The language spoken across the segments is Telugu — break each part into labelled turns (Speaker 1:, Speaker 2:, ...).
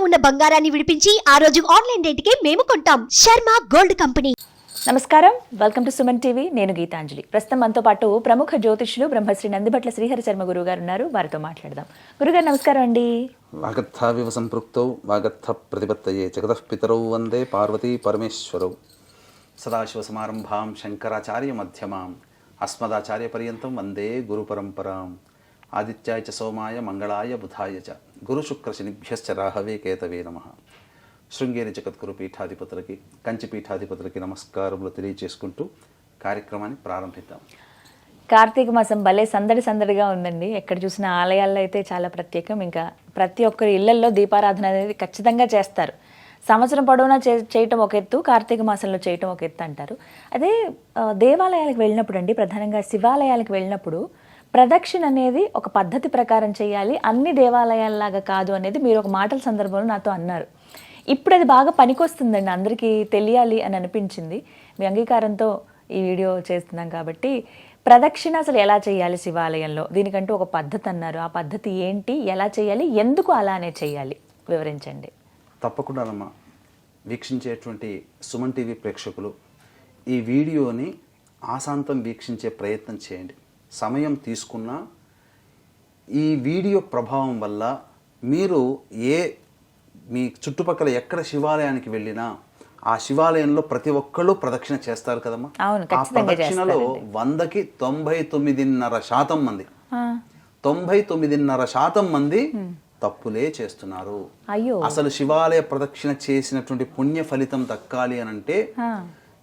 Speaker 1: ఉన్న బంగారాన్ని విడిపించి ఆ రోజు ఆన్లైన్ రేటుకే మేము కొంటాం. Sharma gold company.
Speaker 2: నమస్కారం, వెల్కమ్ టు సుమన్ టీవీ. నేను గీతాంజలి. ప్రస్తుతం మనతో పాటు ప్రముఖ జ్యోతిష్యులు బ్రహ్మశ్రీ నందిభట్ల శ్రీహరి శర్మ గురువు గారు ఉన్నారు. వారితో మాట్లాడదాం. గురుగారు నమస్కారం అండి.
Speaker 3: వాగర్థావివ సంపృక్తౌ వాగర్థ ప్రతిపత్తయే జగతః పితరౌ వందే పార్వతీ పరమేశ్వరౌ. సదాశివసమారంభాం శంకరాచార్య మధ్యమాం అస్మదాచార్య పర్యంతం వందే గురు పరంపరాం. ఆదిత్యాయ చ సోమాయ మంగళాయ బుధాయ చ గురు శుక్ర శనిభ్యశ్చ రాహవే కేతవే నమః. శృంగేరి జగద్గురు పీఠాధిపతులకి, కంచి పీఠాధిపతులకి నమస్కారములు తెలియజేసుకుంటూ కార్యక్రమాన్ని ప్రారంభిద్దాం.
Speaker 2: కార్తీక మాసం భలే సందడిగా ఉందండి. ఎక్కడ చూసిన ఆలయాల్లో అయితే చాలా ప్రత్యేకం. ఇంకా ప్రతి ఒక్కరి ఇళ్లల్లో దీపారాధన అనేది ఖచ్చితంగా చేస్తారు. సంవత్సరం పొడవునా చేయటం ఒక ఎత్తు, కార్తీక మాసంలో చేయటం ఒక ఎత్తు అంటారు. అదే దేవాలయాలకు వెళ్ళినప్పుడు అండి, ప్రధానంగా శివాలయాలకు వెళ్ళినప్పుడు ప్రదక్షిణ అనేది ఒక పద్ధతి ప్రకారం చేయాలి, అన్ని దేవాలయాల్లాగా కాదు అనేది మీరు ఒక మాటల సందర్భంలో నాతో అన్నారు. ఇప్పుడు అది బాగా పనికొస్తుందండి, అందరికీ తెలియాలి అని అనిపించింది. మీ అంగీకారంతో ఈ వీడియో చేస్తున్నాం కాబట్టి ప్రదక్షిణ అసలు ఎలా చేయాలి శివాలయంలో, దీనికంటూ ఒక పద్ధతి అన్నారు. ఆ పద్ధతి ఏంటి, ఎలా చేయాలి, ఎందుకు అలానే చేయాలి, వివరించండి.
Speaker 3: తప్పకుండానమ్మా. వీక్షించేటువంటి సుమన్ టీవీ ప్రేక్షకులు ఈ వీడియోని ఆశాంతం వీక్షించే ప్రయత్నం చేయండి. సమయం తీసుకున్నా ఈ వీడియో ప్రభావం వల్ల మీరు మీ చుట్టుపక్కల ఎక్కడ శివాలయానికి వెళ్ళినా ఆ శివాలయంలో ప్రతి ఒక్కళ్ళు ప్రదక్షిణ చేస్తారు కదమ్మా. ఆ ప్రదక్షిణలో 100కి 99.5% మంది 99.5% మంది తప్పులే చేస్తున్నారు. అసలు శివాలయ ప్రదక్షిణ చేసినటువంటి పుణ్య ఫలితం దక్కాలి అని అంటే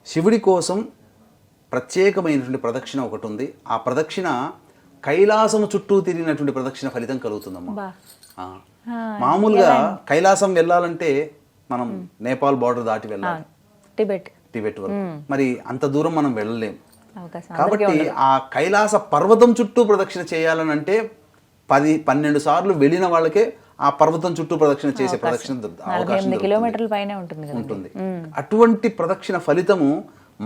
Speaker 3: శివుడి కోసం ప్రత్యేకమైనటువంటి ప్రదక్షిణ ఒకటి ఉంది. ఆ ప్రదక్షిణ కైలాసము చుట్టూ తిరిగినటువంటి ప్రదక్షిణ ఫలితం కలుగుతుందమ్మా. మామూలుగా కైలాసం వెళ్ళాలంటే మనం నేపాల్ బార్డర్ దాటి వెళ్ళాలి, టిబెట్ వరకు. మరి అంత దూరం మనం వెళ్ళలేం. కాబట్టి ఆ కైలాస పర్వతం చుట్టూ ప్రదక్షిణ చేయాలని అంటే 10-12 సార్లు వెళ్ళిన వాళ్ళకే ఆ పర్వతం చుట్టూ ప్రదక్షిణ చేసే ప్రదక్షిణ ఉంటుంది. అటువంటి ప్రదక్షిణ ఫలితము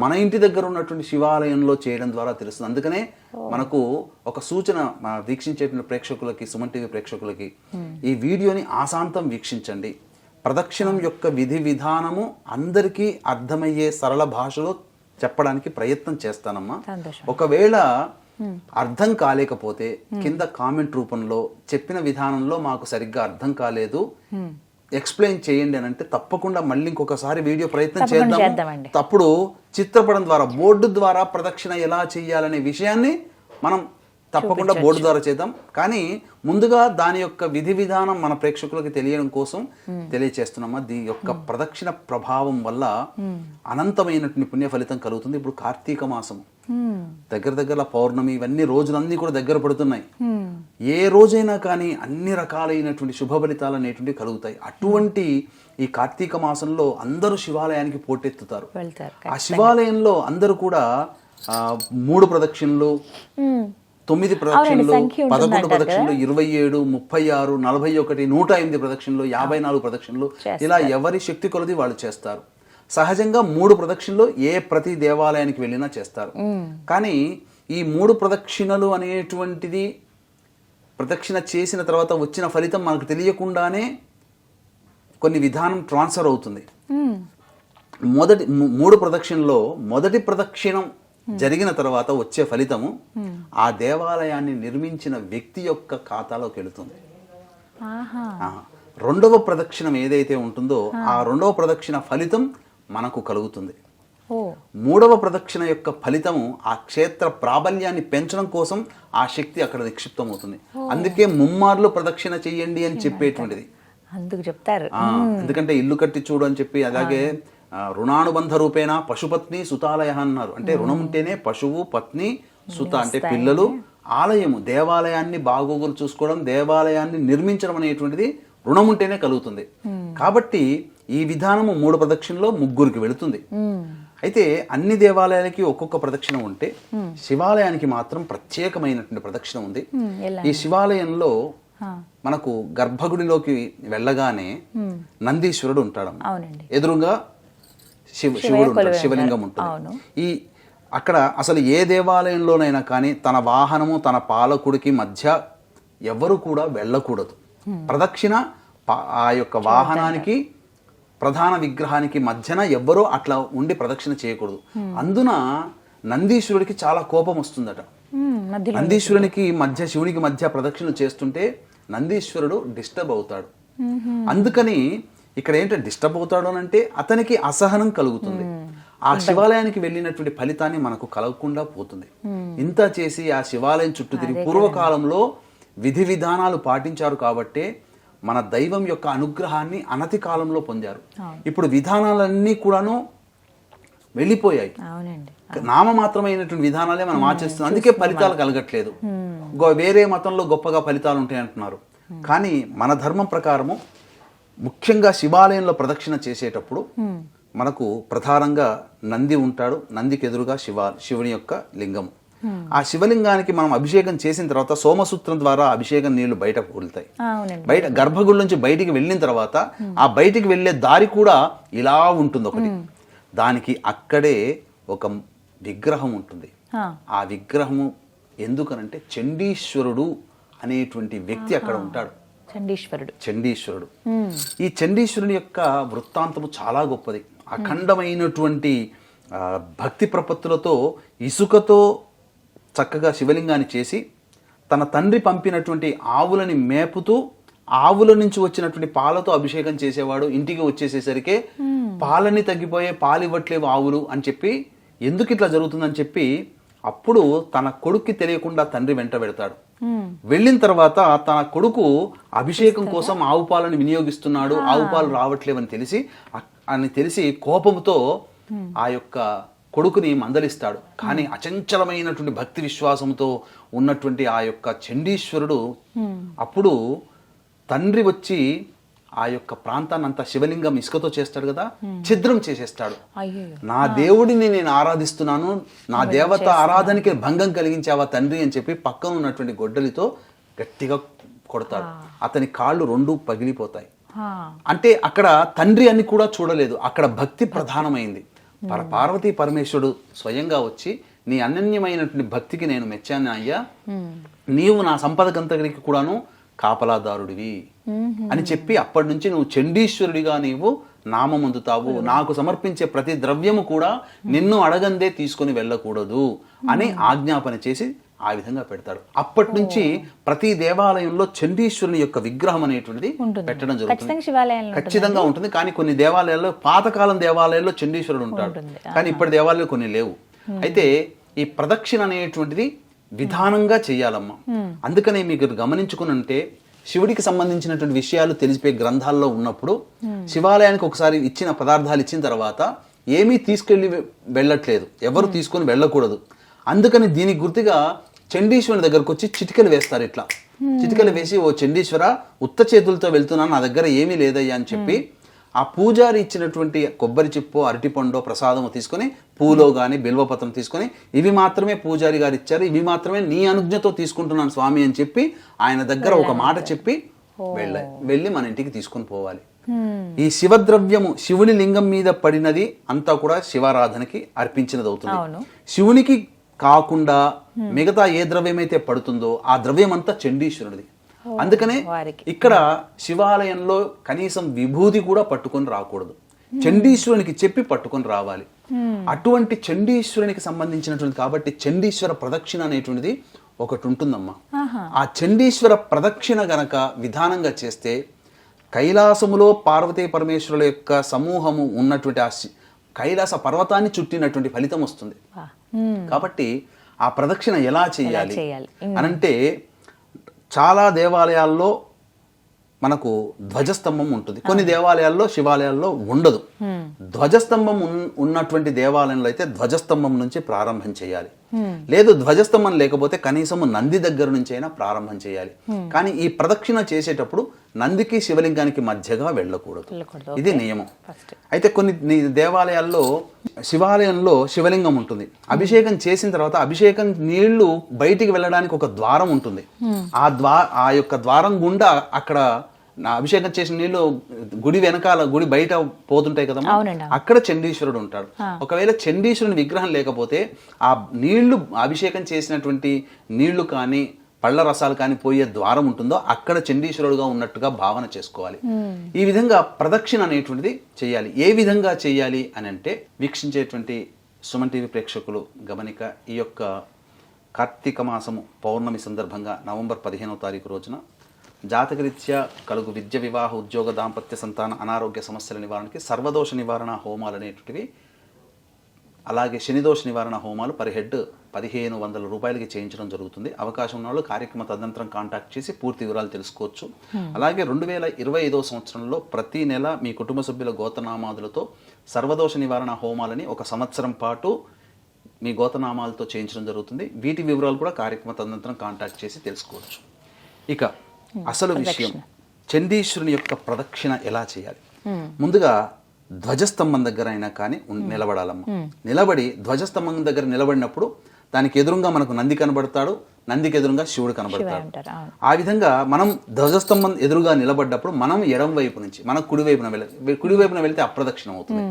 Speaker 3: మన ఇంటి దగ్గర ఉన్నటువంటి శివాలయంలో చేయడం ద్వారా తెలుస్తుంది. అందుకనే మనకు ఒక సూచన మా వీక్షించేటువంటి ప్రేక్షకులకి, సుమన్ టీవీ ప్రేక్షకులకి, ఈ వీడియోని ఆశాంతం వీక్షించండి. ప్రదక్షిణం యొక్క విధి విధానము అందరికీ అర్థమయ్యే సరళ భాషలో చెప్పడానికి ప్రయత్నం చేస్తానమ్మా. ఒకవేళ అర్థం కాలేకపోతే కింద కామెంట్ రూపంలో చెప్పిన విధానంలో మాకు సరిగ్గా అర్థం కాలేదు, ఎక్స్ప్లెయిన్ చేయండి అని అంటే తప్పకుండా మళ్ళీ ఇంకొకసారి వీడియో ప్రయత్నం చేద్దాం. అప్పుడు చిత్రపటం ద్వారా, బోర్డు ద్వారా ప్రదక్షిణ ఎలా చేయాలనే విషయాన్ని మనం తప్పకుండా బోర్డు ద్వారా చేద్దాం. కానీ ముందుగా దాని యొక్క విధి విధానం మన ప్రేక్షకులకి తెలియడం కోసం తెలియచేస్తున్నామా. దీని యొక్క ప్రదక్షిణ ప్రభావం వల్ల అనంతమైనటువంటి పుణ్య ఫలితం కలుగుతుంది. ఇప్పుడు కార్తీక మాసం దగ్గర పౌర్ణమి, ఇవన్నీ రోజులన్నీ కూడా దగ్గర పడుతున్నాయి. ఏ రోజైనా కానీ అన్ని రకాలైనటువంటి శుభ ఫలితాలు అనేటువంటి కలుగుతాయి. అటువంటి ఈ కార్తీక మాసంలో అందరూ శివాలయానికి పోటెత్తుతారు. ఆ శివాలయంలో అందరూ కూడా 3 ప్రదక్షిణలు, 9 ప్రదక్షిణలు, 11 ప్రదక్షిణలు, 27, 36, 41, 108 ప్రదక్షిణలు, 54 ప్రదక్షిణలు, ఇలా ఎవరి శక్తి కొలది వాళ్ళు చేస్తారు. సహజంగా 3 ప్రదక్షిణలు ప్రతి దేవాలయానికి వెళ్ళినా చేస్తారు. కానీ ఈ 3 ప్రదక్షిణలు అనేటువంటిది ప్రదక్షిణ చేసిన తర్వాత వచ్చిన ఫలితం మనకు తెలియకుండానే కొన్ని విధానం ట్రాన్స్ఫర్ అవుతుంది. 3 ప్రదక్షిణలో మొదటి ప్రదక్షిణం జరిగిన తర్వాత వచ్చే ఫలితము ఆ దేవాలయాన్ని నిర్మించిన వ్యక్తి యొక్క ఖాతాలోకి వెళుతుంది. రెండవ ప్రదక్షిణం ఏదైతే ఉంటుందో ఆ రెండవ ప్రదక్షిణ ఫలితం మనకు కలుగుతుంది. 3వ ప్రదక్షిణ యొక్క ఫలితము ఆ క్షేత్ర ప్రాబల్యాన్ని పెంచడం కోసం ఆ శక్తి అక్కడ నిక్షిప్తం అవుతుంది. అందుకే ముమ్మార్లు ప్రదక్షిణ చెయ్యండి అని చెప్పేటువంటిది.
Speaker 2: అందుకు చెప్తారు.
Speaker 3: ఎందుకంటే ఇల్లు కట్టి చూడు అని చెప్పి, అలాగే రుణానుబంధ రూపేణ పశుపత్ని సుతాలయ అన్నారు. అంటే రుణం ఉంటేనే పశువు, పత్ని, సుత అంటే పిల్లలు, ఆలయము దేవాలయాన్ని బాగోగులు చూసుకోవడం, దేవాలయాన్ని నిర్మించడం అనేటువంటిది రుణం ఉంటేనే కలుగుతుంది. కాబట్టి ఈ విధానము 3 ప్రదక్షిణలో 3కి వెళుతుంది. అయితే అన్ని దేవాలయాలకి ఒక్కొక్క ప్రదక్షిణ ఉంటే శివాలయానికి మాత్రం ప్రత్యేకమైనటువంటి ప్రదక్షిణ ఉంది. ఈ శివాలయంలో మనకు గర్భగుడిలోకి వెళ్ళగానే నందీశ్వరుడు ఉంటాడు. ఎదురుగా శివుడు ఉంటాడు, శివలింగం ఉంటుంది. అక్కడ అసలు ఏ దేవాలయంలోనైనా కానీ తన వాహనము తన పాలకుడికి మధ్య ఎవరు కూడా వెళ్ళకూడదు. ప్రదక్షిణ ఆ యొక్క వాహనానికి ప్రధాన విగ్రహానికి మధ్యన ఎవ్వరూ అట్లా ఉండి ప్రదక్షిణ చేయకూడదు. అందున నందీశ్వరుడికి చాలా కోపం వస్తుందట. నందీశ్వరునికి మధ్య శివునికి మధ్య ప్రదక్షిణ చేస్తుంటే నందీశ్వరుడు డిస్టర్బ్ అవుతాడు. అందుకని ఇక్కడ ఏంటంటే డిస్టర్బ్ అవుతాడు అని అంటే అతనికి అసహనం కలుగుతుంది. ఆ శివాలయానికి వెళ్ళినటువంటి ఫలితాన్ని మనకు కలగకుండా పోతుంది. ఇంత చేసి ఆ శివాలయం చుట్టూ తిరిగి పూర్వకాలంలో విధి విధానాలు పాటించారు కాబట్టే మన దైవం యొక్క అనుగ్రహాన్ని అనతి కాలంలో పొందారు. ఇప్పుడు విధానాలన్నీ కూడాను వెళ్ళిపోయాయి. నామమాత్రమైనటువంటి విధానాలే మనం ఆచరిస్తున్నాం. అందుకే ఫలితాలు కలగట్లేదు. వేరే మతంలో గొప్పగా ఫలితాలు ఉంటాయి అంటున్నారు. కానీ మన ధర్మం ప్రకారము ముఖ్యంగా శివాలయంలో ప్రదక్షిణ చేసేటప్పుడు మనకు ప్రధానంగా నంది ఉంటాడు. నందికి ఎదురుగా శివుని యొక్క లింగము. ఆ శివలింగానికి మనం అభిషేకం చేసిన తర్వాత సోమసూత్రం ద్వారా అభిషేకం నీళ్లు బయటకు వెళ్తాయి. బయట గర్భగుడి నుంచి బయటికి వెళ్ళిన తర్వాత ఆ బయటికి వెళ్ళే దారి కూడా ఇలా ఉంటుంది ఒకటి. దానికి అక్కడే ఒక విగ్రహం ఉంటుంది. ఆ విగ్రహము ఎందుకనంటే చండీశ్వరుడు అనేటువంటి వ్యక్తి అక్కడ ఉంటాడు. చండీశ్వరుడు. ఈ చండీశ్వరుని యొక్క వృత్తాంతము చాలా గొప్పది. అఖండమైనటువంటి భక్తి ప్రపత్తులతో ఇసుకతో చక్కగా శివలింగాన్ని చేసి తన తండ్రి పంపినటువంటి ఆవులని మేపుతూ ఆవుల నుంచి వచ్చినటువంటి పాలతో అభిషేకం చేసేవాడు. ఇంటికి వచ్చేసేసరికి పాలని తగ్గిపోయే పాలు ఇవ్వట్లేవు ఆవులు అని చెప్పి ఎందుకు ఇట్లా జరుగుతుందని చెప్పి అప్పుడు తన కొడుక్కి తెలియకుండా తండ్రి వెంట పెడతాడు. వెళ్ళిన తర్వాత తన కొడుకు అభిషేకం కోసం ఆవు పాలను వినియోగిస్తున్నాడు, ఆవు పాలు రావట్లేవని తెలిసి కోపంతో ఆ యొక్క కొడుకుని మందలిస్తాడు. కానీ అచంచలమైనటువంటి భక్తి విశ్వాసంతో ఉన్నటువంటి ఆ యొక్క చండీశ్వరుడు అప్పుడు తండ్రి వచ్చి ఆ యొక్క ప్రాంతాన్ని అంతా శివలింగం ఇసుకతో చేస్తాడు కదా, ఛిద్రం చేసేస్తాడు. నా దేవుడిని నేను ఆరాధిస్తున్నాను, నా దేవత ఆరాధనకి భంగం కలిగించావా తండ్రి అని చెప్పి పక్కన ఉన్నటువంటి గొడ్డలితో గట్టిగా కొడతాడు. అతని కాళ్ళు రెండు పగిలిపోతాయి. అంటే అక్కడ తండ్రి అని కూడా చూడలేదు, అక్కడ భక్తి ప్రధానమైంది. పార్వతీ పరమేశ్వరుడు స్వయంగా వచ్చి నీ అనన్యమైనటువంటి భక్తికి నేను మెచ్చాను అయ్యా, నీవు నా సంపదకంతకి కూడాను కాపలాదారుడివి అని చెప్పి అప్పటి నుంచి నువ్వు చండీశ్వరుడిగా నీవు నామం అందుతావు, నాకు సమర్పించే ప్రతి ద్రవ్యము కూడా నిన్ను అడగందే తీసుకొని వెళ్ళకూడదు అని ఆజ్ఞాపన చేసి ఆ విధంగా పెడతాడు. అప్పటి నుంచి ప్రతి దేవాలయంలో చండీశ్వరుని యొక్క విగ్రహం అనేటువంటిది పెట్టడం జరుగుతుంది. ఖచ్చితంగా ఉంటుంది. కానీ కొన్ని దేవాలయాల్లో, పాతకాలం దేవాలయాల్లో చండీశ్వరుడు ఉంటాడు, కానీ ఇప్పటి దేవాలయాలు కొన్ని లేవు. అయితే ఈ ప్రదక్షిణ అనేటువంటిది విధానంగా చెయ్యాలమ్మా. అందుకనే మీకు గమనించుకుని ఉంటే శివుడికి సంబంధించినటువంటి విషయాలు తెలిసిపోయే గ్రంథాల్లో ఉన్నప్పుడు శివాలయానికి ఒకసారి ఇచ్చిన పదార్థాలు ఇచ్చిన తర్వాత ఏమీ తీసుకెళ్ళి వెళ్ళట్లేదు, ఎవరు తీసుకొని వెళ్ళకూడదు. అందుకని దీనికి గుర్తుగా చండీశ్వరుని దగ్గరకు వచ్చి చిటికలు వేస్తారు. ఇట్లా చిటికలు వేసి, ఓ చండీశ్వర ఉత్త చేతులతో వెళ్తున్నాను, నా దగ్గర ఏమీ లేదయ్యా అని చెప్పి ఆ పూజారి ఇచ్చినటువంటి కొబ్బరి చిప్పో అరటిపండో ప్రసాదము తీసుకొని, పూలో కానీ బిల్వపత్రం తీసుకొని, ఇవి మాత్రమే పూజారి గారు ఇచ్చారు, ఇవి మాత్రమే నీ అనుజ్ఞతో తీసుకుంటున్నాను స్వామి అని చెప్పి ఆయన దగ్గర ఒక మాట చెప్పి వెళ్ళి మన ఇంటికి తీసుకొని పోవాలి. ఈ శివద్రవ్యము శివుని లింగం మీద పడినది అంతా కూడా శివారాధనకి అర్పించినది అవుతుంది. శివునికి కాకుండా మిగతా ఏ ద్రవ్యమైతే పడుతుందో ఆ ద్రవ్యం అంతా చండీశ్వరుడిది. అందుకనే ఇక్కడ శివాలయంలో కనీసం విభూతి కూడా పట్టుకొని రాకూడదు, చండీశ్వరునికి చెప్పి పట్టుకొని రావాలి. అటువంటి చండీశ్వరునికి సంబంధించినటువంటి కాబట్టి చండీశ్వర ప్రదక్షిణ అనేటువంటిది ఒకటి ఉంటుందమ్మా. ఆ చండీశ్వర ప్రదక్షిణ గనక విధానంగా చేస్తే కైలాసములో పార్వతీ పరమేశ్వరుల యొక్క సమూహము ఉన్నటువంటి ఆ కైలాస పర్వతాన్ని చుట్టినటువంటి ఫలితం వస్తుంది. కాబట్టి ఆ ప్రదక్షిణ ఎలా చేయాలి అనంటే చాలా దేవాలయాల్లో మనకు ధ్వజస్తంభం ఉంటుంది, కొన్ని దేవాలయాల్లో శివాలయాల్లో ఉండదు. ధ్వజస్తంభం ఉన్నటువంటి దేవాలయంలో అయితే ధ్వజస్తంభం నుంచి ప్రారంభం చేయాలి. లేదు ధ్వజస్తంభం లేకపోతే కనీసం నంది దగ్గర నుంచి అయినా ప్రారంభం చేయాలి. కానీ ఈ ప్రదక్షిణ చేసేటప్పుడు నందికి శివలింగానికి మధ్యగా వెళ్ళకూడదు, ఇది నియమం. అయితే కొన్ని దేవాలయాల్లో శివాలయంలో శివలింగం ఉంటుంది, అభిషేకం చేసిన తర్వాత అభిషేకం నీళ్లు బయటికి వెళ్ళడానికి ఒక ద్వారం ఉంటుంది. ఆ యొక్క ద్వారం గుండా అక్కడ అభిషేకం చేసిన నీళ్లు గుడి వెనకాల, గుడి బయట పోతుంటాయి కదా, అక్కడ చండీశ్వరుడు ఉంటాడు. ఒకవేళ చండీశ్వరుని విగ్రహం లేకపోతే ఆ నీళ్లు అభిషేకం చేసినటువంటి నీళ్లు కానీ పళ్ళ రసాలు కానీ పోయే ద్వారం ఉంటుందో అక్కడ చండీశ్వరుడుగా ఉన్నట్టుగా భావన చేసుకోవాలి. ఈ విధంగా ప్రదక్షిణ అనేటువంటిది చేయాలి. ఏ విధంగా చేయాలి అని అంటే, వీక్షించేటువంటి సుమన్ టీవీ ప్రేక్షకులు గమనిక, ఈ యొక్క కార్తీక మాసము పౌర్ణమి సందర్భంగా నవంబర్ 15వ తారీఖు రోజున జాతకరీత్యా కలుగు విద్య, వివాహ, ఉద్యోగ, దాంపత్య, సంతాన, అనారోగ్య సమస్యల నివారణకి సర్వదోష నివారణ హోమాలు అనేటువంటివి, అలాగే శనిదోష నివారణ హోమాలు పర్ హెడ్ 1500 రూపాయలకి చేయించడం జరుగుతుంది. అవకాశం ఉన్న వాళ్ళు కార్యక్రమ తదనంతరం కాంటాక్ట్ చేసి పూర్తి వివరాలు తెలుసుకోవచ్చు. అలాగే 2025వ సంవత్సరంలో ప్రతి నెల మీ కుటుంబ సభ్యుల గోత్రనామాదులతో సర్వదోష నివారణ హోమాలని 1 సంవత్సరం పాటు మీ గోత్రనామాలతో చేయించడం జరుగుతుంది. వీటి వివరాలు కూడా కార్యక్రమ తదనంతరం కాంటాక్ట్ చేసి తెలుసుకోవచ్చు. ఇక అసలు విషయం, చండీశ్వరుని యొక్క ప్రదక్షిణ ఎలా చేయాలి? ముందుగా ధ్వజస్తంభం దగ్గర అయినా కానీ నిలబడాలమ్మ. నిలబడి ధ్వజస్తంభం దగ్గర నిలబడినప్పుడు దానికి ఎదురుగా మనకు నంది కనబడతాడు, నందికి ఎదురుగా శివుడు కనబడతాడు. ఆ విధంగా మనం ధ్వజస్తంభం ఎదురుగా నిలబడ్డప్పుడు మనం ఎడం వైపు నుంచి మనం కుడివైపున వెళ్తే అప్రదక్షిణం అవుతుంది.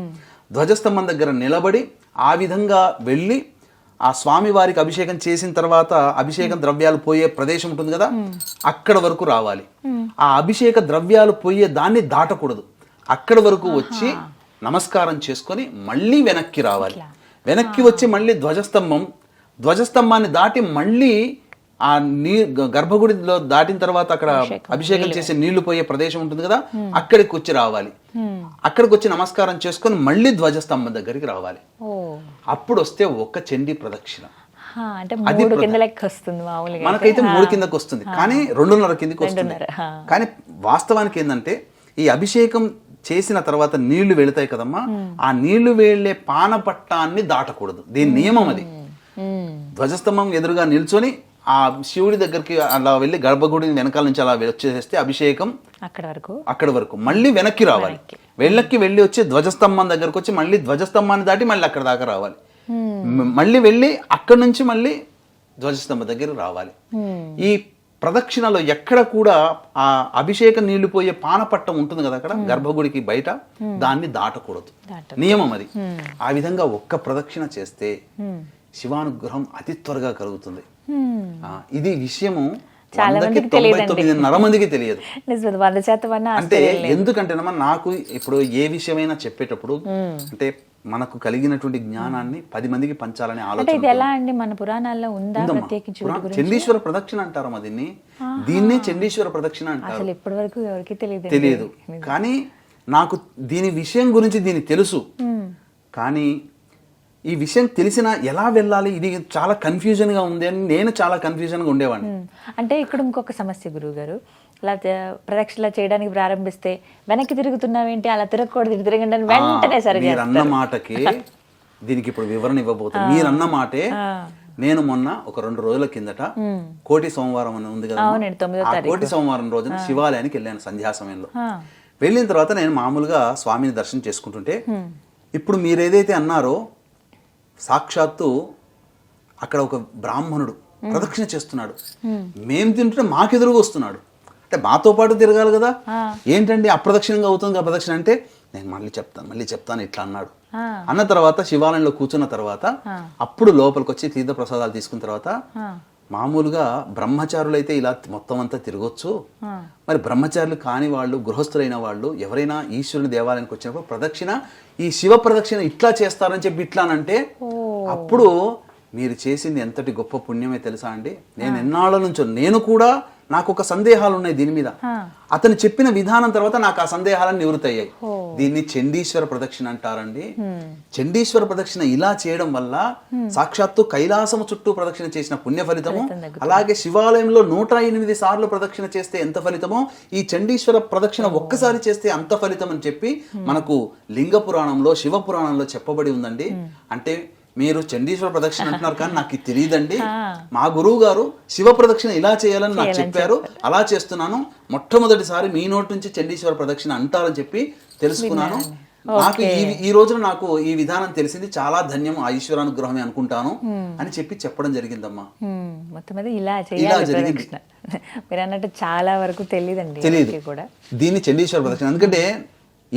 Speaker 3: ధ్వజస్తంభం దగ్గర నిలబడి ఆ విధంగా వెళ్ళి ఆ స్వామి వారికి అభిషేకం చేసిన తర్వాత అభిషేకం ద్రవ్యాలు పోయే ప్రదేశం ఉంటుంది కదా, అక్కడ వరకు రావాలి. ఆ అభిషేక ద్రవ్యాలు పోయే దాన్ని దాటకూడదు. అక్కడ వరకు వచ్చి నమస్కారం చేసుకొని మళ్ళీ వెనక్కి రావాలి. వెనక్కి వచ్చి మళ్ళీ ధ్వజస్తంభాన్ని దాటి మళ్ళీ ఆ గర్భగుడిలో దాటిన తర్వాత అక్కడ అభిషేకం చేసే నీళ్లు పోయే ప్రదేశం ఉంటుంది కదా, అక్కడికి వచ్చి రావాలి. అక్కడికి వచ్చి నమస్కారం చేసుకొని మళ్ళీ ధ్వజస్తంభం దగ్గరికి రావాలి. అప్పుడు వస్తే ఒక చండీ ప్రదక్షిణ. మనకైతే 3 కిందకి వస్తుంది, కానీ 2.5 కిందకి వస్తుంది. కానీ వాస్తవానికి ఏంటంటే, ఈ అభిషేకం చేసిన తర్వాత నీళ్లు వెళతాయి కదమ్మా, ఆ నీళ్లు వెళ్లే పానపట్టాన్ని దాటకూడదు. దీని నియమం అది. ధ్వజస్తంభం ఎదురుగా నిల్చొని ఆ శివుడి దగ్గరికి అలా వెళ్ళి గర్భగుడి వెనకాల నుంచి అలా వచ్చేస్తే అభిషేకం అక్కడ వరకు మళ్ళీ వెనక్కి రావాలి. వెళ్ళి వచ్చి ధ్వజస్తంభం దగ్గరకు వచ్చి మళ్ళీ ధ్వజస్తంభాన్ని దాటి మళ్ళీ అక్కడ దాకా రావాలి. మళ్ళీ వెళ్ళి అక్కడి నుంచి మళ్ళీ ధ్వజస్తంభం దగ్గర రావాలి. ఈ ప్రదక్షిణలో ఎక్కడ కూడా ఆ అభిషేకం నీళ్లు పోయే పానపట్టం ఉంటుంది కదా అక్కడ గర్భగుడికి బయట, దాన్ని దాటకూడదు. నియమం అది. ఆ విధంగా ఒక్క ప్రదక్షిణ చేస్తే శివానుగ్రహం అతి త్వరగా కలుగుతుంది. ఇది విషయము 99.9 మందికి తెలియదు. అంటే ఎందుకంటే నాకు ఇప్పుడు ఏ విషయమైనా చెప్పేటప్పుడు అంటే మనకు కలిగినటువంటి జ్ఞానాన్ని 10 మందికి పంచాలని ఆలోచన.
Speaker 2: ఎలా అండి, మన పురాణాల్లో ఉందా?
Speaker 3: చండీశ్వర ప్రదక్షిణ అంటారు దీన్నే చండీశ్వర ప్రదక్షిణ అంటారు.
Speaker 2: ఇప్పటి వరకు ఎవరికి
Speaker 3: తెలియదు. కానీ నాకు దీని విషయం గురించి తెలుసు. కానీ ఈ విషయం తెలిసినా ఎలా వెళ్ళాలి, ఇది చాలా కన్ఫ్యూజన్ గా ఉంది అని నేను చాలా కన్ఫ్యూజన్ గా ఉండేవాడిని.
Speaker 2: అంటే ఇక్కడ ఇంకొక సమస్య గురువు గారు, ఇలా ప్రదక్షిణ చేయడానికి ప్రారంభిస్తే వెనక్కి తిరుగుతున్నావేంటి, అలా తిరగకూడదు, తిరగండి వెంటనే సరిగ్గా.
Speaker 3: మీరు అన్న మాటకి దీనికి ఇప్పుడు వివరణ ఇవ్వబోతుంది. మీరు అన్న మాటే నేను మొన్న ఒక 2 రోజుల కిందట కోటి సోమవారం అని ఉంది కదా, ఆ కోటి సోమవారం రోజున శివాలయానికి వెళ్ళాను సంధ్యా సమయంలో. వెళ్ళిన తర్వాత నేను మామూలుగా స్వామిని దర్శనం చేసుకుంటుంటే, ఇప్పుడు మీరు ఏదైతే అన్నారో సాక్షాత్తు అక్కడ ఒక బ్రాహ్మణుడు ప్రదక్షిణ చేస్తున్నాడు. మేము తింటుంటే మాకెదురుగా వస్తున్నాడు. అంటే మాతో పాటు తిరగాలి కదా, ఏంటండి అప్రదక్షిణంగా అవుతుంది కదా ప్రదక్షిణ అంటే, నేను మళ్ళీ చెప్తాను ఇట్లా అన్నాడు. అన్న తర్వాత శివాలయంలో కూర్చున్న తర్వాత అప్పుడు లోపలికి వచ్చి తీర్థ ప్రసాదాలు తీసుకున్న తర్వాత, మామూలుగా బ్రహ్మచారులైతే ఇలా మొత్తం అంతా తిరగొచ్చు, మరి బ్రహ్మచారులు కాని వాళ్ళు, గృహస్థులైన వాళ్ళు ఎవరైనా ఈశ్వరుని దేవాలయానికి వచ్చినప్పుడు ప్రదక్షిణ, ఈ శివ ప్రదక్షిణ ఇట్లా చేస్తారని చెప్పి ఇట్లానంటే, అప్పుడు మీరు చేసింది ఎంతటి గొప్ప పుణ్యమే తెలుసా అండి. నేను ఎన్నాళ్ళ నుంచో నేను కూడా నాకు ఒక సందేహాలు ఉన్నాయి దీని మీద. అతను చెప్పిన విధానం తర్వాత నాకు ఆ సందేహాలను నివృత్తి అయ్యాయి. దీన్ని చండీశ్వర ప్రదక్షిణ అంటారండి. చండీశ్వర ప్రదక్షిణ ఇలా చేయడం వల్ల సాక్షాత్తు కైలాసము చుట్టూ ప్రదక్షిణ చేసిన పుణ్య ఫలితము, అలాగే శివాలయంలో 108 సార్లు ప్రదక్షిణ చేస్తే ఎంత ఫలితమో, ఈ చండీశ్వర ప్రదక్షిణ ఒక్కసారి చేస్తే అంత ఫలితం అని చెప్పి మనకు లింగ పురాణంలో, శివ పురాణంలో చెప్పబడి ఉందండి. అంటే మీరు చండీశ్వర ప్రదక్షిణ అంటున్నారు కానీ నాకు తెలియదండి. మా గురువు గారు శివ ప్రదక్షిణ ఇలా చేయాలని నాకు చెప్పారు, అలా చేస్తున్నాను. మొట్టమొదటిసారి మీ నోటి నుంచి చండీశ్వర ప్రదక్షిణ అంటారని చెప్పి తెలుసుకున్నాను. నాకు ఈ రోజున నాకు ఈ విధానం తెలిసింది, చాలా ధన్యం, ఆ ఈశ్వరానుగ్రహమే అనుకుంటాను అని చెప్పడం జరిగిందమ్మా.
Speaker 2: మొత్తం ఇలా జరిగింది. మీరు అన్నట్టు చాలా వరకు తెలియదు.
Speaker 3: దీన్ని చండీశ్వర ప్రదక్షిణ, ఎందుకంటే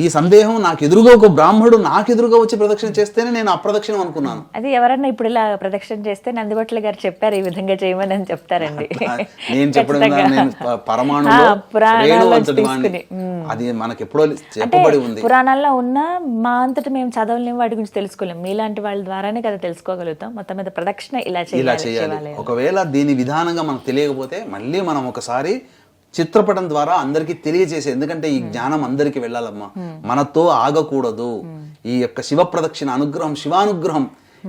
Speaker 3: ఈ సందేహం నాకు ఎదురుగా ఒక బ్రాహ్మణుడు నాకు ఎదురుగా వచ్చి ప్రదక్షిణ చేస్తేనే నేను అప్రదక్షిణం అనుకున్నాను.
Speaker 2: అది ఎవరన్నా ఇప్పుడు ఇలా ప్రదక్షిణ చేస్తే నందిబొట్ల గారు చెప్పారు ఈ విధంగా చేయమని అని చెప్తారండి.
Speaker 3: నేను చెప్పడం
Speaker 2: ఖచ్చితంగా.
Speaker 3: నేను పరమాణులో
Speaker 2: పురాణాల్లో
Speaker 3: రేణు అంతటి వాడిని.
Speaker 2: తీసుకుని.
Speaker 3: అది మనకి ఎప్పుడో
Speaker 2: అంటే
Speaker 3: చెప్పబడి ఉంది.
Speaker 2: పురాణాల్లో ఉన్న మా అంతటి మేము చదవలేము, వాటి గురించి తెలుసుకోలేము. మీలాంటి వాళ్ళ ద్వారానే కదా తెలుసుకోగలుగుతాం. మొత్తం మీద ప్రదక్షిణ ఇలా
Speaker 3: ఇలా
Speaker 2: చేయాలి
Speaker 3: చేయాలి.
Speaker 2: శివాలయం.
Speaker 3: ఒకవేళ దీని విధానంగా మనకు తెలియకపోతే మళ్ళీ మనం ఒకసారి చిత్రపటం ద్వారా అందరికీ తెలియజేసే, ఎందుకంటే ఈ జ్ఞానం అందరికీ వెళ్ళాలమ్మా, మనతో ఆగకూడదు. ఈ యొక్క శివ ప్రదక్షిణ అనుగ్రహం, శివానుగ్రహం.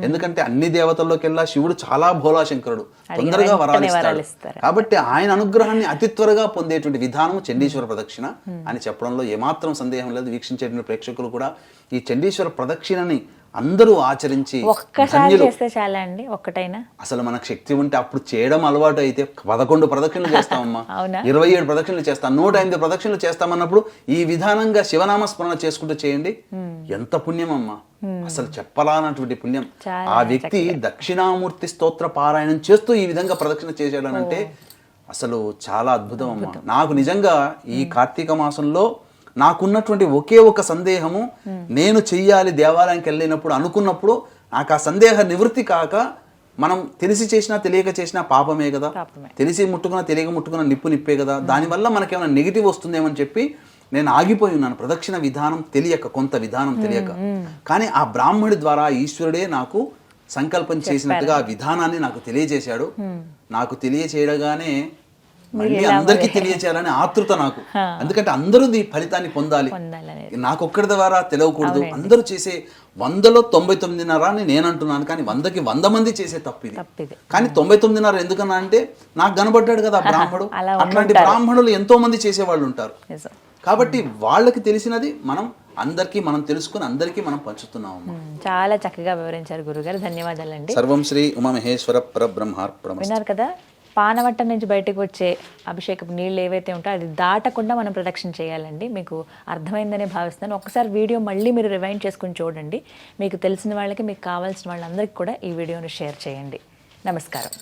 Speaker 3: ఎందుకంటే అన్ని దేవతల్లోకెల్లా శివుడు చాలా భోలాశంకరుడు, తొందరగా వరాలు ఇస్తాడు. కాబట్టి ఆయన అనుగ్రహాన్ని అతి త్వరగా పొందేటువంటి విధానం చండీశ్వర ప్రదక్షిణ అని చెప్పడంలో ఏమాత్రం సందేహం లేదు. వీక్షించేటువంటి ప్రేక్షకులు కూడా ఈ చండీశ్వర ప్రదక్షిణని అందరూ ఆచరించి
Speaker 2: ఒక్కసారి చేస్తే చాలా అండి, ఒక్కటైనా.
Speaker 3: అసలు మనకు శక్తి ఉంటే అప్పుడు చేయడం అలవాటు అయితే 11 ప్రదక్షిణలు చేస్తామమ్మా, 27 ప్రదక్షిణలు చేస్తాం, 108 ప్రదక్షిణలు చేస్తామన్నప్పుడు ఈ విధానంగా శివనామ స్మరణ చేసుకుంటూ చేయండి. ఎంత పుణ్యం అమ్మా, అసలు చెప్పలానటువంటి పుణ్యం. ఆ వ్యక్తి దక్షిణామూర్తి స్తోత్ర పారాయణం చేస్తూ ఈ విధంగా ప్రదక్షిణ చేశాడనంటే అసలు చాలా అద్భుతం అమ్మా. నాకు నిజంగా ఈ కార్తీక మాసంలో నాకున్నటువంటి ఒకే ఒక సందేహము, నేను చెయ్యాలి దేవాలయానికి వెళ్ళినప్పుడు అనుకున్నప్పుడు నాకు ఆ సందేహ నివృత్తి కాక, మనం తెలిసి చేసినా తెలియక చేసినా పాపమే కదా, తెలిసి ముట్టుకున్నా తెలియక ముట్టుకున్నా నిప్పు నిప్పే కదా, దానివల్ల మనకేమైనా నెగిటివ్ వస్తుందేమని చెప్పి నేను ఆగిపోయి ఉన్నాను. ప్రదక్షిణ విధానం తెలియక, కొంత విధానం తెలియక. కానీ ఆ బ్రాహ్మణుడి ద్వారా ఈశ్వరుడే నాకు సంకల్పం చేసినట్టుగా ఆ విధానాన్ని నాకు తెలియజేశాడు. నాకు తెలియచేయగానే మళ్ళీ అందరికీ తెలియచేయాలని ఆతృత నాకు. ఎందుకంటే అందరూ ఈ ఫలితాన్ని పొందాలి, నాకు ఒక్కడి ద్వారా తెలియకూడదు. అందరూ చేసే 100లో 99.5 అని నేను అంటున్నాను, కానీ 100కి 100 మంది చేసే తప్పు ఇది. కానీ 99.5 ఎందుకన్నా అంటే నాకు కనబడ్డాడు కదా బ్రాహ్మణుడు. అట్లాంటి బ్రాహ్మణులు ఎంతో మంది చేసేవాళ్ళు ఉంటారు. కాబట్టి వాళ్ళకి తెలిసినది మనం అందరికీ మనం తెలుసుకుని అందరికీ మనం పంచుతున్నాము.
Speaker 2: చాలా చక్కగా వివరించారు గురుగారు, ధన్యవాదాలండి.
Speaker 3: సర్వం శ్రీ ఉమామహేశ్వర పరబ్రహ్మార్పణమస్తు.
Speaker 2: విన్నారు కదా, పానవట్టం నుంచి బయటకు వచ్చే అభిషేకపు నీళ్ళు ఏవైతే ఉంటాయో అది దాటకుండా మనం ప్రదక్షిణ చేయాలండి. మీకు అర్థమైందనే భావిస్తాను. ఒకసారి వీడియో మళ్ళీ మీరు రివైండ్ చేసుకుని చూడండి. మీకు తెలిసిన వాళ్ళకి, మీకు కావాల్సిన వాళ్ళందరికీ కూడా ఈ వీడియోను షేర్ చేయండి. నమస్కారం.